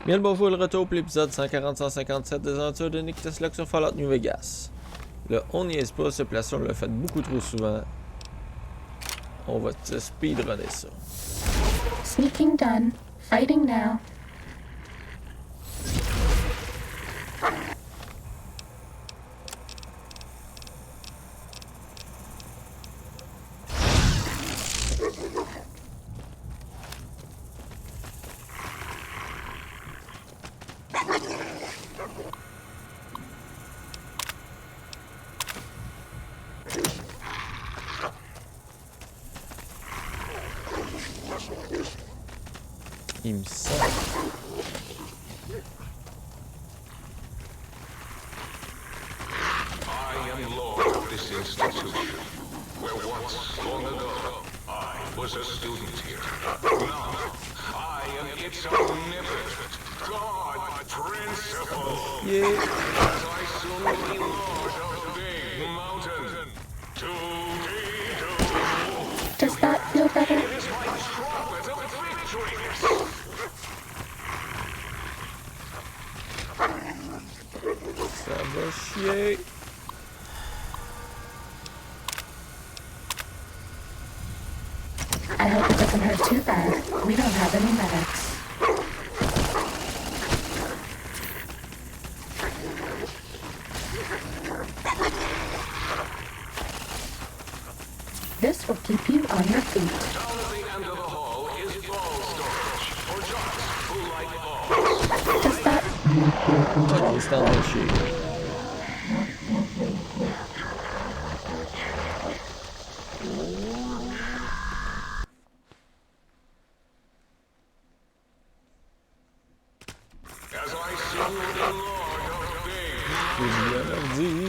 Bien le bonjour et le retour pour l'épisode 140-157 des aventures de Nick Tesluck sur Fallout New Vegas. Là, on n'y est pas, ce place-là, on l'a fait beaucoup trop souvent. On va te speedrunner ça. Sneaking done. Fighting now. Il me semble. I am lord of this institution, where once, long ago, I was a student here. Now, I am its omnipotent God principle. Yeah. As I soon will be lord of Big Mountain. Does that feel better? It is my trumpet of victory. Ça va chier. I hope it doesn't hurt too bad. We don't have any medics. This will keep you on your feet. Down at the end of the hall is ball storage, for jocks who like balls. Does that... Ok, c'est en train de chier. As I soon will be lord of Big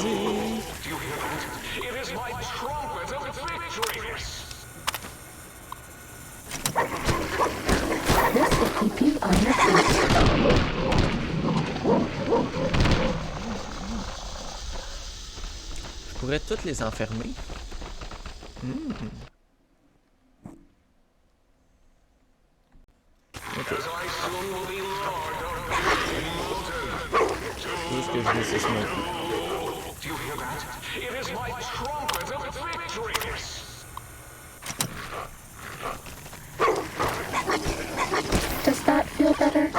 J'ai dit. Do you hear that? It is my trumpet of victory! This will keep you on your feet. Je pourrais toutes les enfermer. Ok. As I soon will be lord of Big Mountain. Juste que je laisse mon coup. Do you hear that? It is my trumpet of victory! Does that feel better?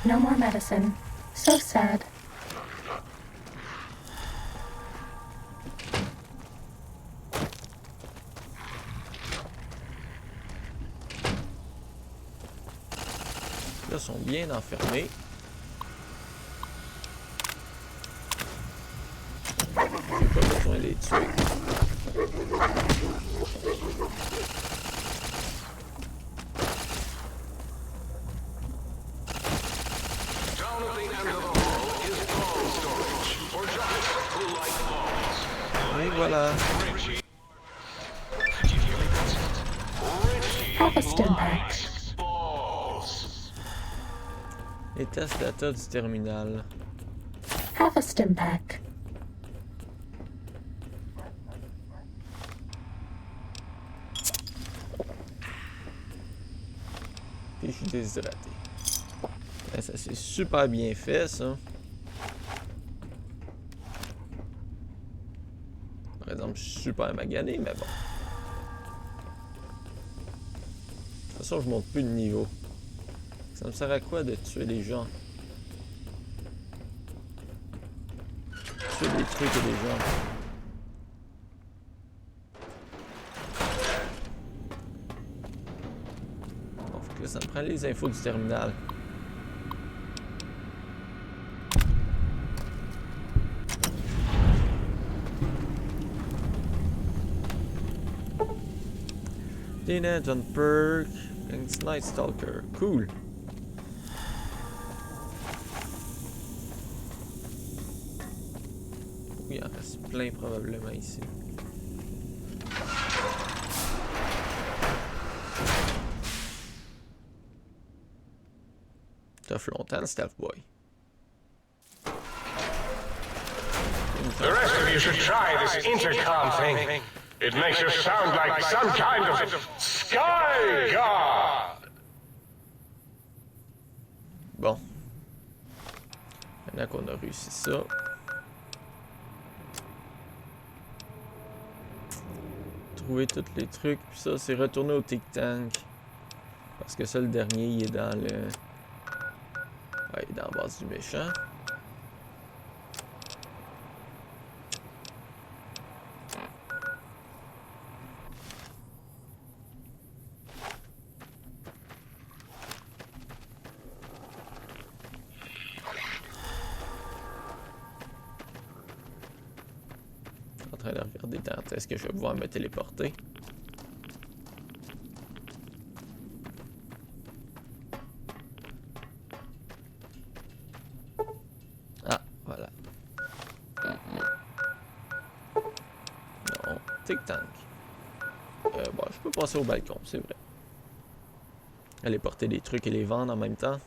No more medicine. So sad. Là, ils sont bien enfermés. J'ai pas besoin de les tuer. Down at the end of the hall is ball storage, for jocks who like balls. Et voilà. Richie. Do you hear that? Richie Have a stim pack. likes balls. Et test data du terminal. Have a stim pack. Et je suis déshydraté. Ouais, ça c'est super bien fait ça. Par exemple, je suis super magané, mais bon. De toute façon, je monte plus de niveau. Ça me sert à quoi de tuer les gens? Tuer des trucs et des gens. Bon, faut que là, ça me prend les infos du terminal. Teenage on perk, Night Stalker, cool. Oui, il en reste plein probablement ici. T'offres longtemps, le Staff Boy. you should try this intercom thing. It makes you sound like some kind of sky god. Bon. Maintenant qu'on a réussi ça. Trouver tous les trucs, puis ça, c'est retourner au think tank. Parce que ça, le dernier, il est dans le... Ouais, il est dans la base du méchant. En train de regarder quand est-ce que je vais pouvoir me téléporter. Ah, voilà. Non, tic-tank. Bon, je peux passer au balcon, c'est vrai. Aller porter des trucs et les vendre en même temps.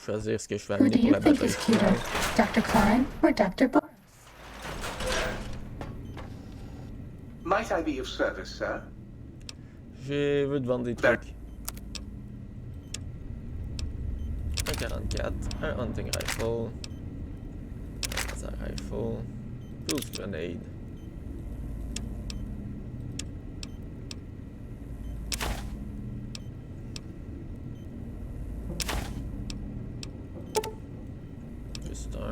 Choisir ce que je fais Who amener do pour you la think bataille is cuter, Dr. Klein or Dr. Boris? Might I be of service, sir? Je veux te vendre des trucs. Un 44, un hunting rifle, un laser rifle, 12 grenades. Juste un.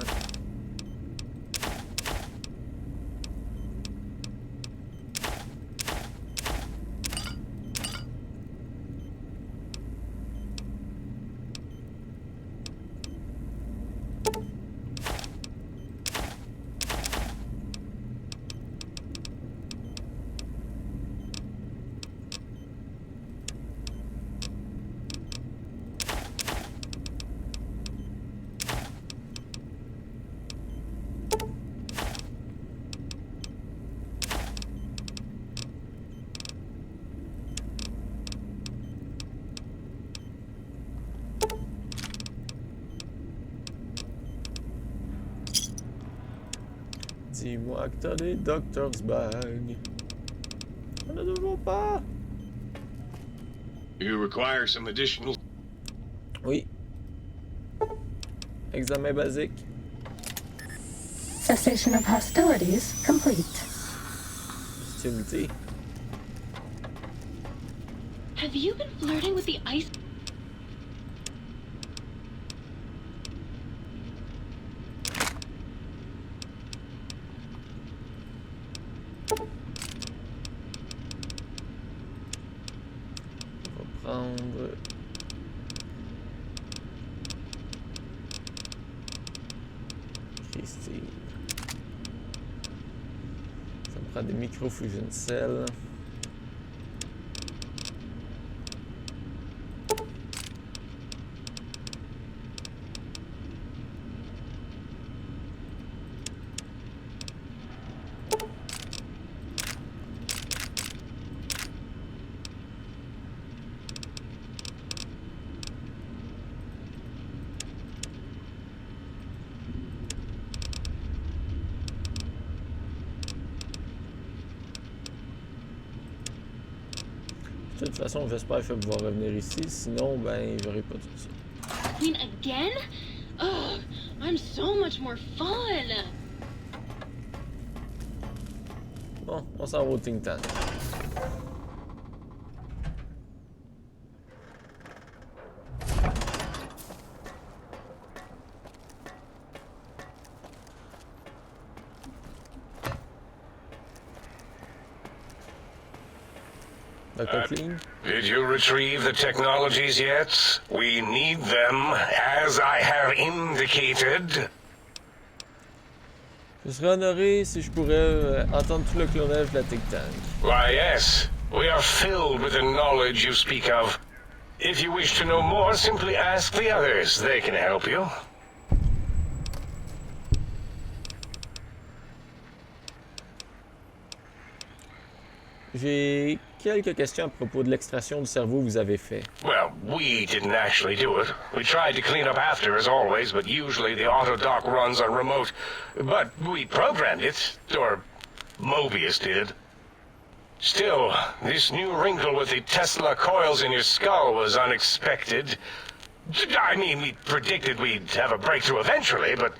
Dis-moi que t'as des doctor's bags. On a toujours pas. You require some additional... Oui. Examen basique. Cessation of hostilities complete. Hostilité. Have you been flirting with the ice? On va prendre... Christine. Ça me prend des micro-fusion cells. De toute façon, j'espère que je vais pouvoir revenir ici. Sinon, ben, j'aurai pas tout ça. I mean, again? Ugh, I'm so much more fun. Bon, on s'en va au think tank. Dr. Clean? Did you retrieve the technologies yet? We need them, as I have indicated. Je serais honoré si je pourrais entendre tout le clonage de la think tank. Why, yes. We are filled with the knowledge you speak of. If you wish to know more, simply ask the others. They can help you. J'ai quelques questions à propos de l'extraction du cerveau que vous avez fait. Well, we didn't actually do it. We tried to clean up after, as always, but usually the auto dock runs on remote. But we programmed it, or Mobius did. Still, this new wrinkle with the Tesla coils in your skull was unexpected. I mean, we predicted we'd have a breakthrough eventually, but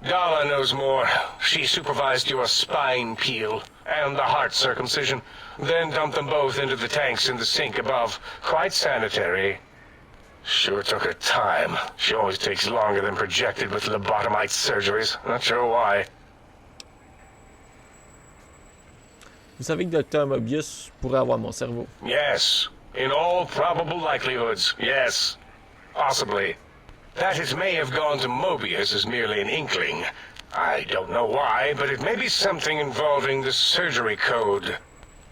Dala knows more. She supervised your spine peel and the heart circumcision, then dumped them both into the tanks in the sink above. Quite sanitary. Sure took her time. She always takes longer than projected with lobotomite surgeries. Not sure why. Vous savez que Dr. Mobius pourrait avoir mon cerveau. Yes. In all probable likelihoods, yes. Possibly. That it may have gone to Mobius is merely an inkling. I don't know why, but it may be something involving the surgery code.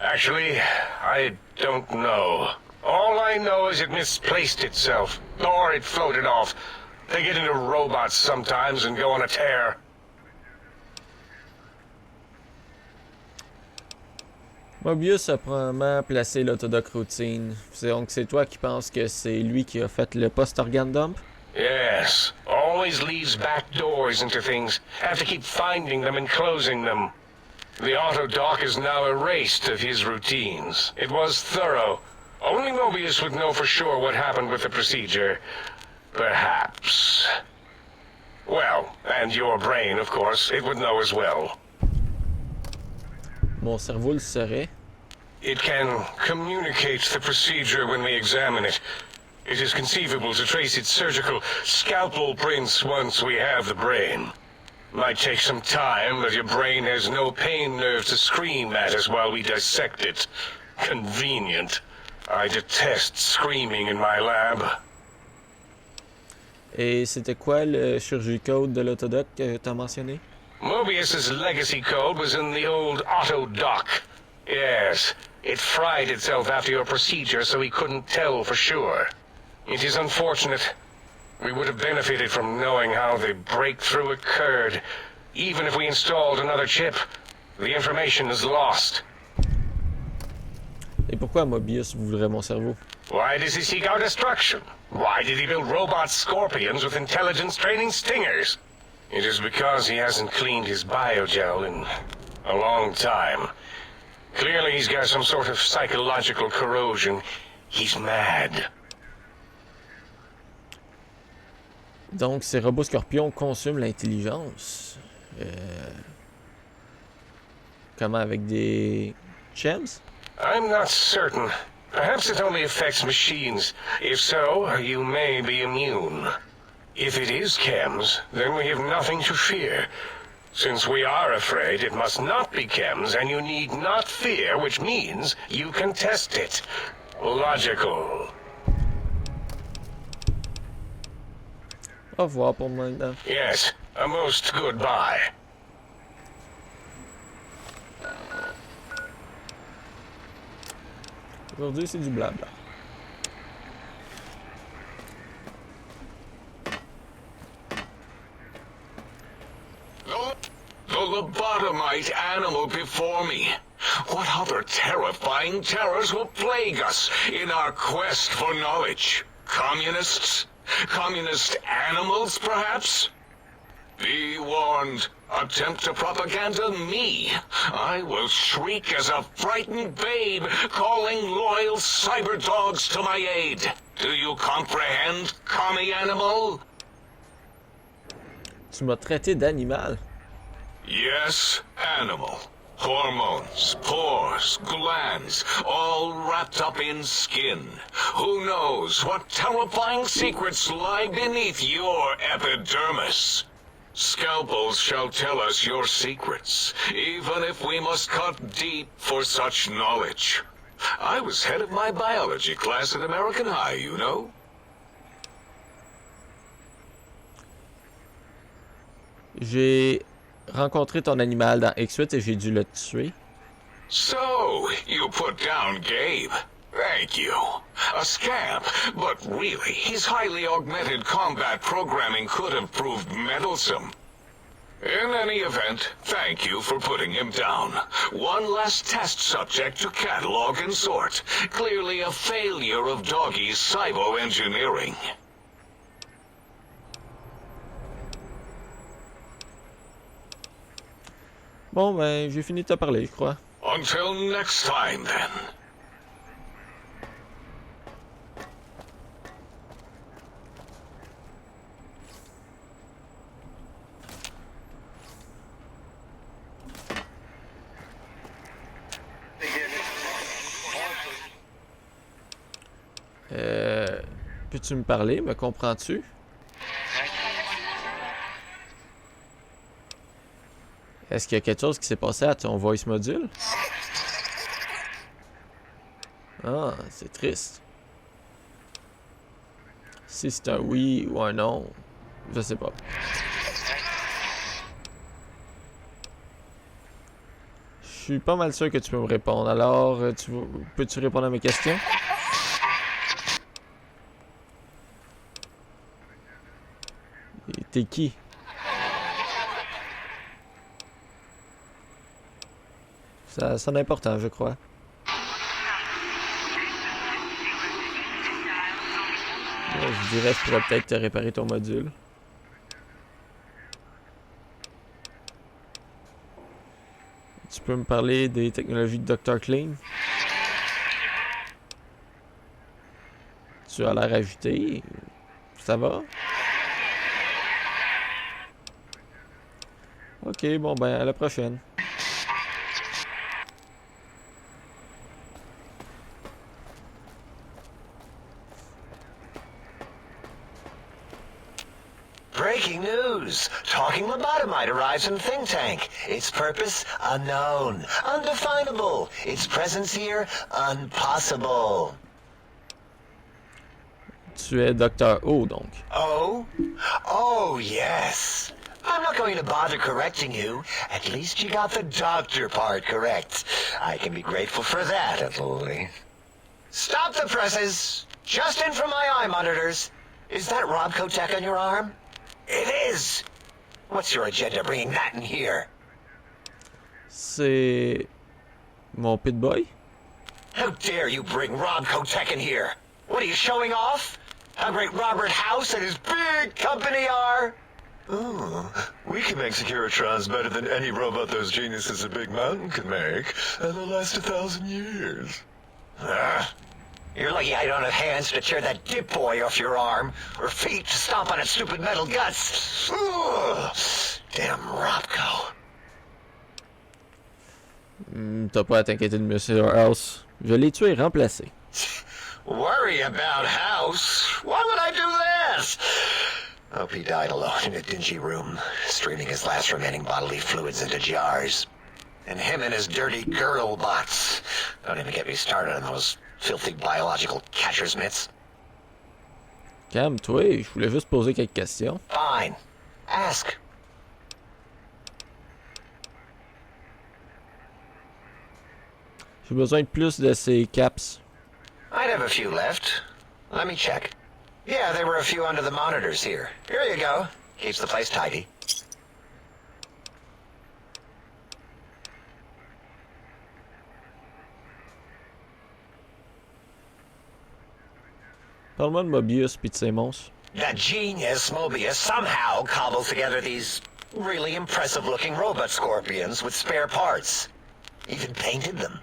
Actually, I don't know. All I know is it misplaced itself, or it floated off. They get into robots sometimes and go on a tear. Mobius a probablement placé l'autodoc routine. Donc c'est toi qui penses que c'est lui qui a fait le post-organ dump? Yes, always leaves back doors into things. Have to keep finding them and closing them. The auto-dock is now erased of his routines. It was thorough. Only Mobius would know for sure what happened with the procedure. Perhaps. Well, and your brain, of course, it would know as well. Mon cerveau le saurait. It can communicate the procedure when we examine it. It is conceivable to trace its surgical scalpel prints once we have the brain. Might take some time, but your brain has no pain nerve to scream at us while we dissect it. Convenient. I detest screaming in my lab. Et c'était quoi le chirurgie code de l'autodoc que t'as mentionné? Mobius's legacy code was in the old auto dock. Yes, it fried itself after your procedure, so he couldn't tell for sure. It is unfortunate. We would have benefited from knowing how the breakthrough occurred. Even if we installed another chip, the information is lost. Et pourquoi Mobius voudrait mon cerveau? Why does he seek our destruction? Why did he build robot scorpions with intelligence training stingers? It is because he hasn't cleaned his biogel in a long time. Clearly he's got some sort of psychological corrosion. He's mad. Donc ces robots scorpions consument l'intelligence. Comment, avec des chems? I'm not certain. Perhaps it only affects machines. If so, you may be immune. If it is chems, then we have nothing to fear. Since we are afraid, it must not be chems, and you need not fear, which means you can test it. Logical. Au revoir pour maintenant. Yes, a most goodbye. Aujourd'hui, c'est du blabla. The lobotomite animal before me. What other terrifying terrors will plague us in our quest for knowledge? Communists? Communist animals, perhaps? Be warned. Attempt to propaganda me. I will shriek as a frightened babe, calling loyal cyber dogs to my aid. Do you comprehend, commie animal? Tu m'as traité d'animal. Yes, animal. Hormones, pores, glands, all wrapped up in skin. Who knows what terrifying secrets lie beneath your epidermis? Scalpels shall tell us your secrets, even if we must cut deep for such knowledge. I was head of my biology class at American High, you know. J'ai rencontré ton animal dans X8 et j'ai dû le tuer. So, you put down Gabe. Thank you. A scamp, but really, his highly augmented combat programming could have proved meddlesome. In any event, thank you for putting him down. One less test subject to catalog and sort. Clearly a failure of Doggy's cybo-engineering. Bon, ben, j'ai fini de te parler, je crois. Until next time, then. Peux-tu me parler? Me comprends-tu? Est-ce qu'il y a quelque chose qui s'est passé à ton voice module? Ah, c'est triste. Si c'est un oui ou un non, je sais pas. Je suis pas mal sûr que tu peux me répondre. Alors, peux-tu répondre à mes questions? Et t'es qui? Ça sonne important, je crois. Bon, je dirais que je pourrais peut-être te réparer ton module. Tu peux me parler des technologies de Dr. Clean? Tu as l'air agité. Ça va? Ok, bon ben, à la prochaine. Breaking news! Talking lobotomite arrives in think tank. Its purpose, unknown. Undefinable. Its presence here, impossible. Tu es Dr. O, donc. Oh? Oh, yes. I'm not going to bother correcting you. At least you got the doctor part correct. I can be grateful for that, at least. Stop the presses! Just in from my eye monitors. Is that Robco tech on your arm? It is! What's your agenda bringing that in here? C'est... mon pit boy? How dare you bring Robco tech in here? What are you showing off? How great Robert House and his big company are? Oh, we can make Securitrons better than any robot those geniuses at Big Mountain can make, and they'll last 1,000 years. You're lucky I don't have hands to tear that dip boy off your arm, or feet to stomp on its stupid metal guts. Ugh. Damn Robco. T'as pas à t'inquiéter de Monsieur House. Je l'ai tué et remplacé. Worry about House? Why would I do this? Hope he died alone in a dingy room, streaming his last remaining bodily fluids into jars. And him and his dirty girl bots. Don't even get me started on those filthy biological catcher's mitts. Calme-toi, je voulais juste poser quelques questions. Fine. Ask. J'ai besoin de plus de ces caps. I'd have a few left. Let me check. Yeah, there were a few under the monitors here. Here you go. Keeps the place tidy. Parle-moi de Mobius pis de ses monstres. That genius Mobius somehow cobbles together these really impressive-looking robot scorpions with spare parts. Even painted them.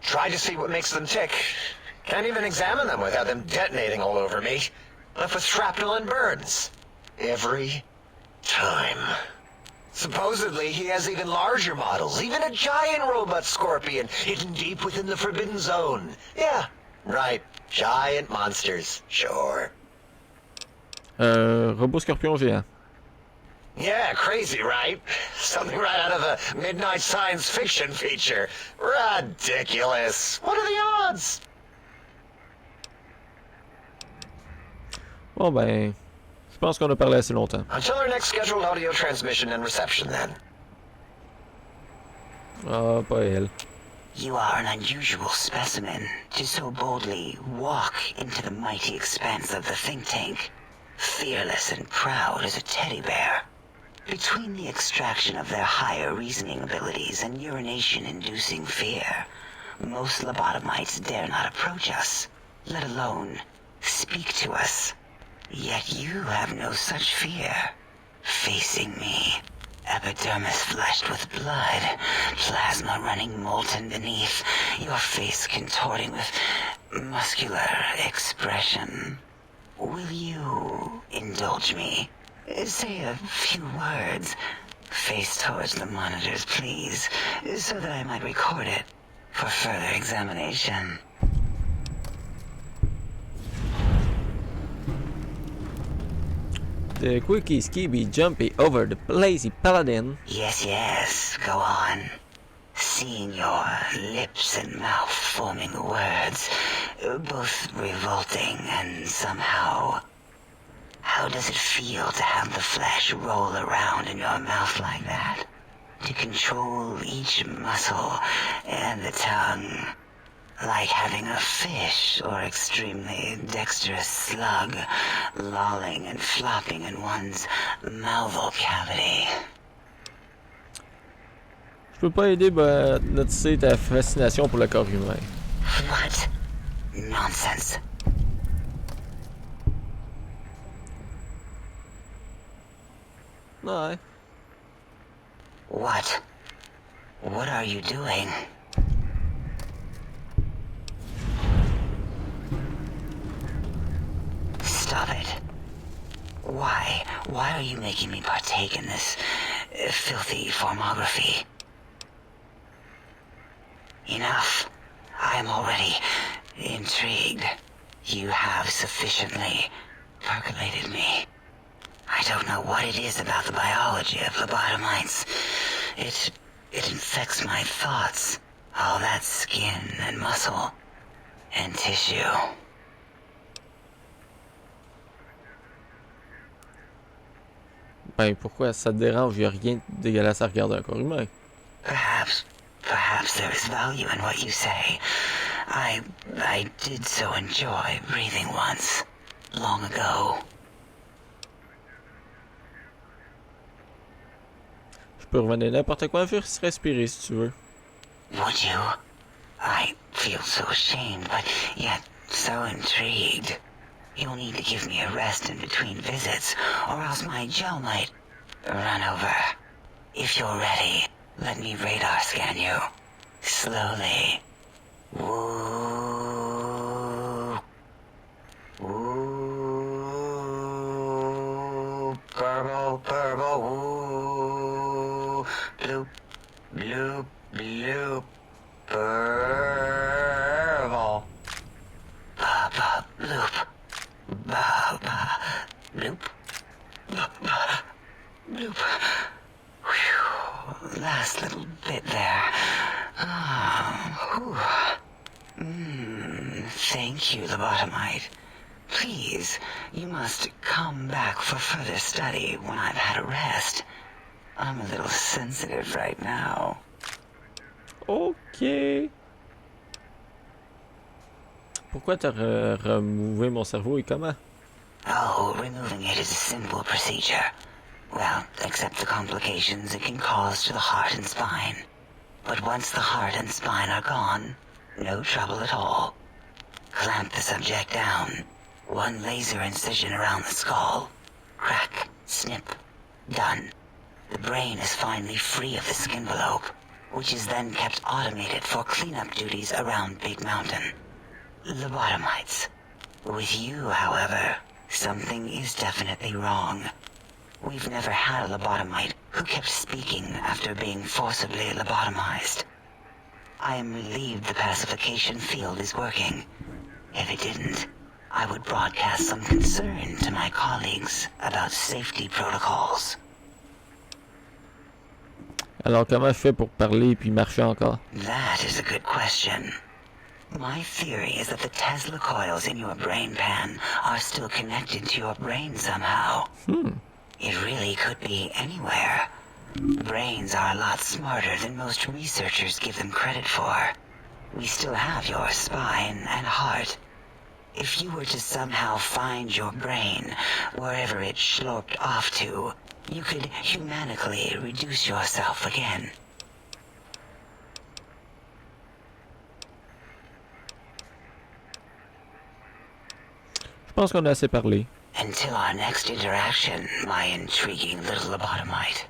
Tried to see what makes them tick. Can't even examine them without them detonating all over me. Left with shrapnel and burns. Every time. Supposedly, he has even larger models, even a giant robot scorpion hidden deep within the Forbidden Zone. Yeah, right. Giant monsters, sure. Robot scorpion géant. Yeah, crazy, right? Something right out of a midnight science fiction feature. Ridiculous. What are the odds? Bon ben, je pense qu'on a parlé assez longtemps. Until our next scheduled audio transmission and reception, then. Ah, pas elle. You are an unusual specimen to so boldly walk into the mighty expanse of the think tank, fearless and proud as a teddy bear. Between the extraction of their higher reasoning abilities and urination-inducing fear, most lobotomites dare not approach us, let alone speak to us. Yet you have no such fear. Facing me, epidermis fleshed with blood, plasma running molten beneath, your face contorting with muscular expression. Will you indulge me? Say a few words. Face towards the monitors, please, so that I might record it for further examination. The quickie skibby jumpy over the lazy paladin. Yes, go on. Seeing your lips and mouth forming words, both revolting and somehow... How does it feel to have the flesh roll around in your mouth like that? To control each muscle and the tongue, like having a fish or extremely dexterous slug lolling and flopping in one's malval cavity. Je peux pas aider à noticer ta fascination pour le corps humain. What? Nonsense. Ouais. What? What are you doing? Stop it. Why? Why are you making me partake in this filthy formography? Enough. I am already intrigued. You have sufficiently percolated me. I don't know what it is about the biology of lobotomites. It infects my thoughts. All that skin and muscle and tissue. Ben pourquoi ça te dérange? Y'a rien de dégueulasse à regarder un corps humain. Perhaps there is value in what you say. I did so enjoy breathing once, long ago. Je peux revenir n'importe quoi, juste respirer si tu veux. Would you? I feel so ashamed, but yet so intrigued. You'll need to give me a rest in between visits, or else my gel might run over. If you're ready, let me radar scan you. Slowly. Woo. Woo. Purple, purple, woo. Bloop, bloop, bloop. Purple. Ba-ba, bloop. Ba-ba, bloop. Ba-ba, bloop. Whew. Last little bit there. Thank you, lobotomite. Please, you must come back for further study when I've had a rest. I'm a little sensitive right now. Ok. Pourquoi t'as remouvé mon cerveau et comment? Oh, removing it is a simple procedure. Well, except the complications it can cause to the heart and spine. But once the heart and spine are gone, no trouble at all. Clamp the subject down. One laser incision around the skull. Crack, snip, done. The brain is finally free of the skin envelope, which is then kept automated for cleanup duties around Big Mountain. Lobotomites. With you, however, something is definitely wrong. We've never had a lobotomite who kept speaking after being forcibly lobotomized. I am relieved the pacification field is working. If it didn't, I would broadcast some concern to my colleagues about safety protocols. Alors comment je fais pour parler puis marcher encore? That is a good question. My theory is that the Tesla coils in your brain pan are still connected to your brain somehow. It really could be anywhere. Brains are a lot smarter than most researchers give them credit for. We still have your spine and heart. If you were to somehow find your brain, wherever it sloped off to, you could humanically reduce yourself again. Je pense qu'on a assez parlé. Until our next interaction, my intriguing little lobotomite.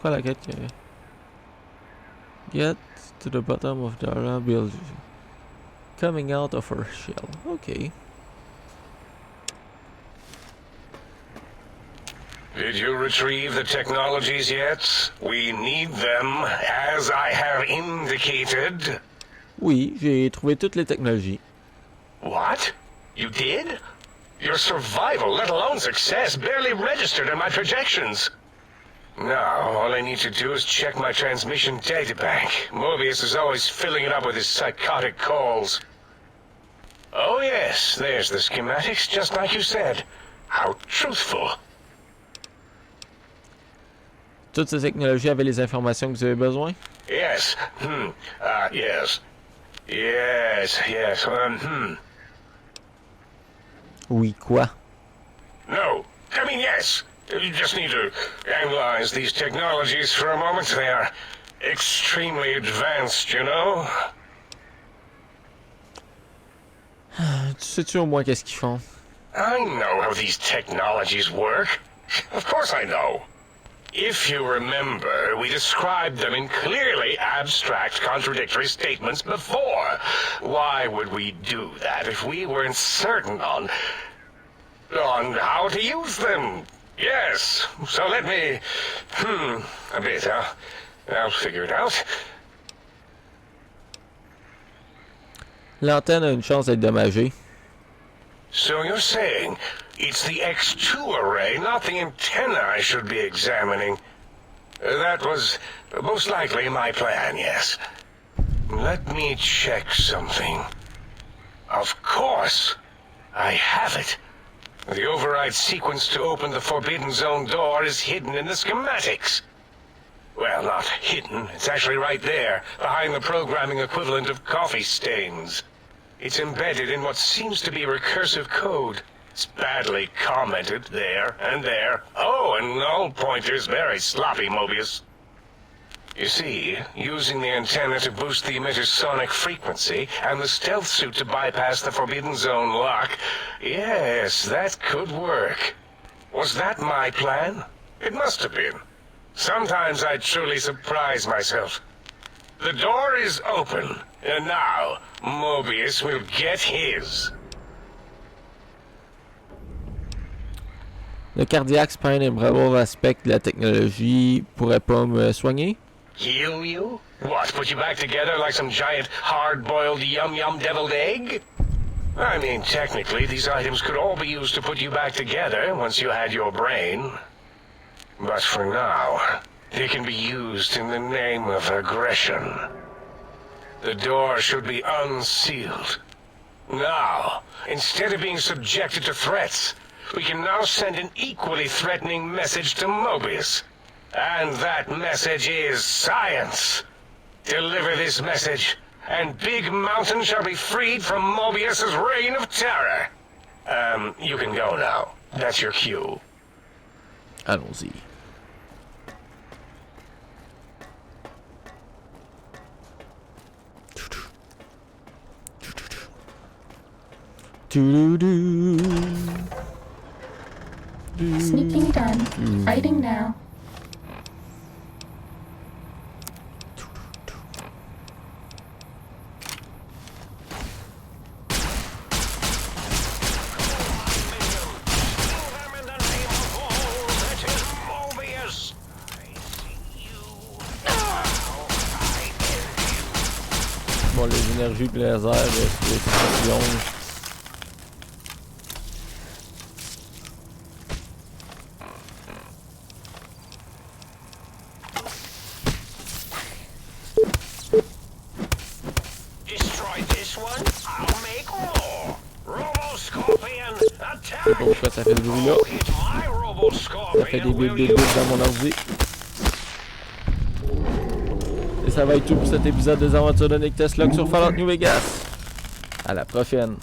Quoi la quête? Get to the bottom of the building. Coming out of her shell. Okay. Did you retrieve the technologies yet? We need them, as I have indicated. Oui, j'ai trouvé toutes les technologies. What? You did? Your survival, let alone success, barely registered in my projections. Now, all I need to do is check my transmission databank. Mobius is always filling it up with his psychotic calls. Oh yes, there's the schematics, just like you said. How truthful. Toutes ces technologies avaient les informations que vous avez besoin? Yes. Yes. Yes. Oui, quoi? No. I mean, yes. You just need to analyze these technologies for a moment. They are extremely advanced, you know? Tu sais-tu au moins qu'est-ce qu'ils font? I know how these technologies work. Of course I know. If you remember, we described them in clearly abstract, contradictory statements before. Why would we do that if we weren't certain on how to use them? Yes, so let me... a bit, huh? I'll figure it out. L'antenne a une chance d'être dommagée. So you're saying it's the X2 array, not the antenna I should be examining. That was most likely my plan, yes. Let me check something. Of course, I have it. The override sequence to open the Forbidden Zone door is hidden in the schematics. Well, not hidden. It's actually right there, behind the programming equivalent of coffee stains. It's embedded in what seems to be recursive code. It's badly commented there and there. Oh, and null pointers very sloppy, Mobius. You see, using the antenna to boost the emitter's sonic frequency and the stealth suit to bypass the Forbidden Zone lock, yes, that could work. Was that my plan? It must have been. Sometimes I truly surprise myself. The door is open, and now Mobius will get his. Le cardiaque peint un bravo aspect de la technologie pourrait pas me soigner? Heal you? What, put you back together like some giant hard-boiled yum-yum deviled egg? I mean, technically, these items could all be used to put you back together once you had your brain. But for now, they can be used in the name of aggression. The door should be unsealed. Now, instead of being subjected to threats, we can now send an equally threatening message to Mobius. And that message is science. Deliver this message, and Big Mountain shall be freed from Mobius's reign of terror. You can go now. That's your cue. Allons-y. Sneaking done. Fighting now. Bon, les énergies de laser, c'est l'explosion. Je sais pas pourquoi ça fait ce bruit là. Ça fait des bip bip bip dans mon ordi. Et ça va être tout pour cet épisode des aventures de Nick Tesluck sur Fallout New Vegas. À la prochaine!